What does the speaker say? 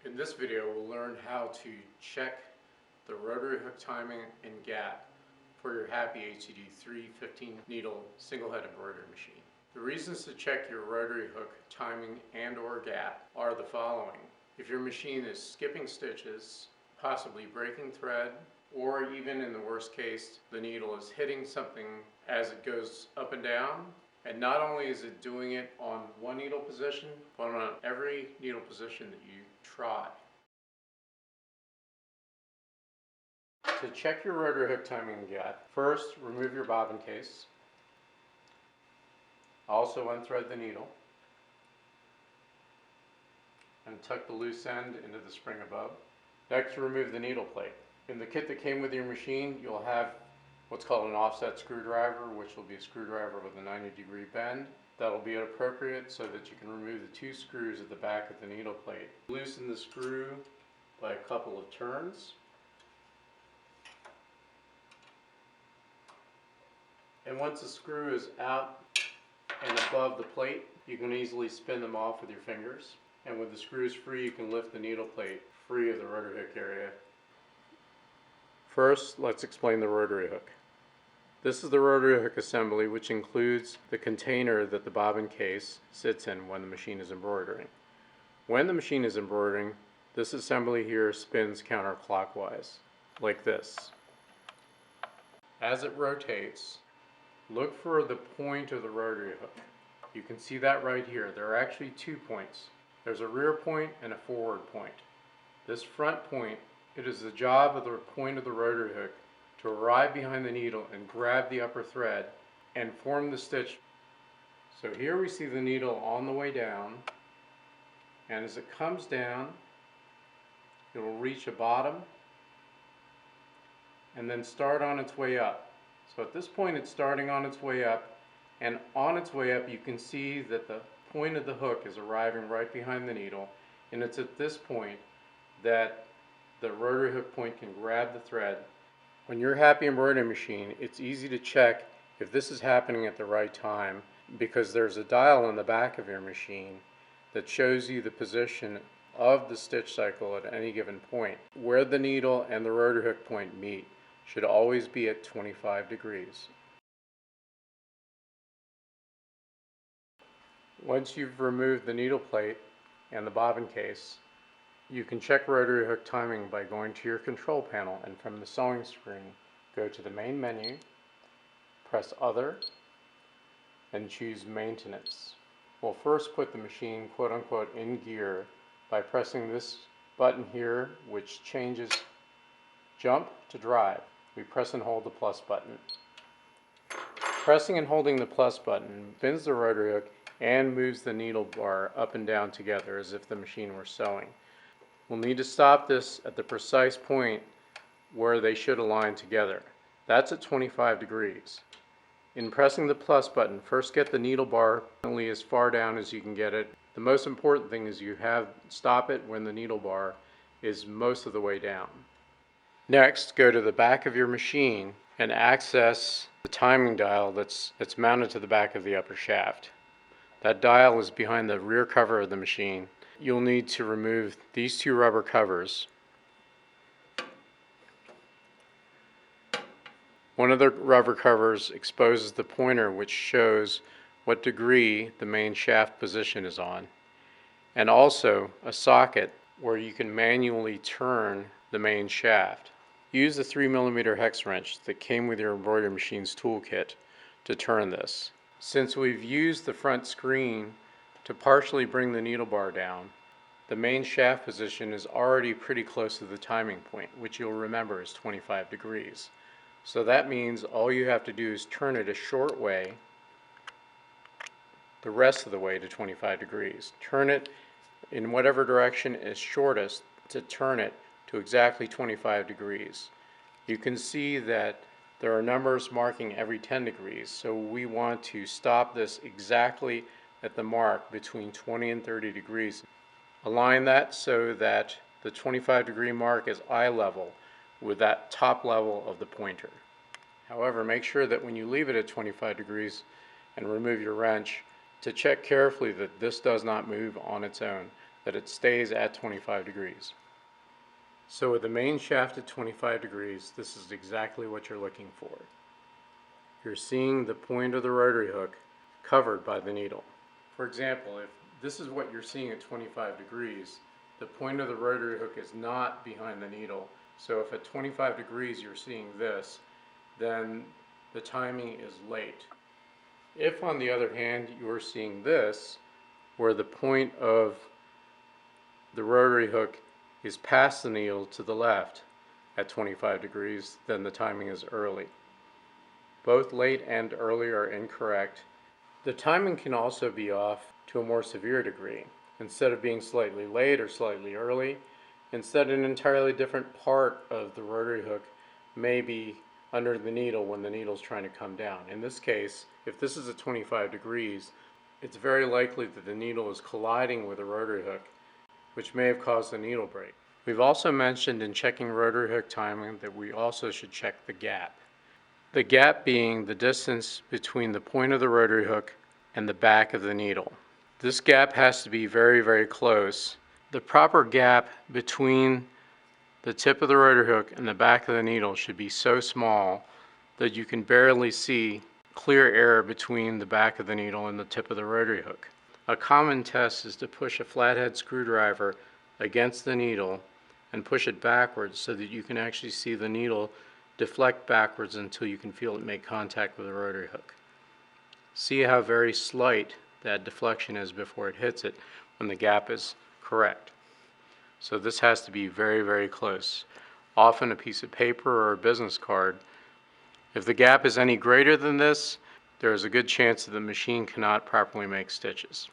In this video, we'll learn how to check the rotary hook timing and gap for your HappyJapan HCD3e-15 needle single-head embroidery machine. The reasons to check your rotary hook timing and or gap are the following. If your machine is skipping stitches, possibly breaking thread, or even in the worst case, the needle is hitting something as it goes up and down, and not only is it doing it on one needle position, but on every needle position that you try. To check your rotary hook timing and gap, first remove your bobbin case. Also unthread the needle and tuck the loose end into the spring above. Next, remove the needle plate. In the kit that came with your machine, you'll have what's called an offset screwdriver, which will be a screwdriver with a 90-degree bend. That'll be appropriate so that you can remove the two screws at the back of the needle plate. Loosen the screw by a couple of turns. And once the screw is out and above the plate, you can easily spin them off with your fingers. And with the screws free, you can lift the needle plate free of the rotary hook area. First, let's explain the rotary hook. This is the rotary hook assembly, which includes the container that the bobbin case sits in when the machine is embroidering. When the machine is embroidering, this assembly here spins counterclockwise, like this. As it rotates, look for the point of the rotary hook. You can see that right here. There are actually 2 points. There's a rear point and a forward point. This front point, it is the job of the point of the rotary hook to arrive behind the needle and grab the upper thread and form the stitch. So here we see the needle on the way down, and as it comes down, it will reach a bottom and then start on its way up. So at this point it's starting on its way up, and on its way up you can see that the point of the hook is arriving right behind the needle, and it's at this point that the rotary hook point can grab the thread. When you're Happy embroidery machine, it's easy to check if this is happening at the right time because there's a dial on the back of your machine that shows you the position of the stitch cycle at any given point. Where the needle and the rotary hook point meet should always be at 25 degrees. Once you've removed the needle plate and the bobbin case, you can check rotary hook timing by going to your control panel, and from the sewing screen, go to the main menu, press Other, and choose Maintenance. We'll first put the machine quote-unquote in gear by pressing this button here, which changes jump to drive. We press and hold the plus button. Pressing and holding the plus button bends the rotary hook and moves the needle bar up and down together as if the machine were sewing. We'll need to stop this at the precise point where they should align together. That's at 25 degrees. In pressing the plus button, first get the needle bar only as far down as you can get it. The most important thing is you stop it when the needle bar is most of the way down. Next, go to the back of your machine and access the timing dial that's mounted to the back of the upper shaft. That dial is behind the rear cover of the machine. You'll need to remove these 2 rubber covers. One of the rubber covers exposes the pointer, which shows what degree the main shaft position is on, and also a socket where you can manually turn the main shaft. Use the 3mm hex wrench that came with your embroidery machine's toolkit to turn this. Since we've used the front screen to partially bring the needle bar down, the main shaft position is already pretty close to the timing point, which you'll remember is 25 degrees. So that means all you have to do is turn it a short way, the rest of the way to 25 degrees. Turn it in whatever direction is shortest to turn it to exactly 25 degrees. You can see that there are numbers marking every 10 degrees, so we want to stop this exactly at the mark between 20 and 30 degrees. Align that so that the 25 degree mark is eye level with that top level of the pointer. However, make sure that when you leave it at 25 degrees and remove your wrench, to check carefully that this does not move on its own. that it stays at 25 degrees. So with the main shaft at 25 degrees, this is exactly what you're looking for. You're seeing the point of the rotary hook covered by the needle. For example, if this is what you're seeing at 25 degrees, the point of the rotary hook is not behind the needle. So if at 25 degrees you're seeing this, then the timing is late. If, on the other hand, you're seeing this, where the point of the rotary hook is past the needle to the left at 25 degrees, then the timing is early. Both late and early are incorrect. The timing can also be off to a more severe degree. Instead of being slightly late or slightly early, instead an entirely different part of the rotary hook may be under the needle when the needle is trying to come down. In this case, if this is at 25 degrees, it's very likely that the needle is colliding with the rotary hook, which may have caused the needle break. We've also mentioned in checking rotary hook timing that we also should check the gap. The gap being the distance between the point of the rotary hook and the back of the needle. This gap has to be very, very close. The proper gap between the tip of the rotary hook and the back of the needle should be so small that you can barely see clear air between the back of the needle and the tip of the rotary hook. A common test is to push a flathead screwdriver against the needle and push it backwards so that you can actually see the needle deflect backwards until you can feel it make contact with the rotary hook. See how very slight that deflection is before it hits it when the gap is correct. So this has to be very, very close. Often a piece of paper or a business card. If the gap is any greater than this, there is a good chance that the machine cannot properly make stitches.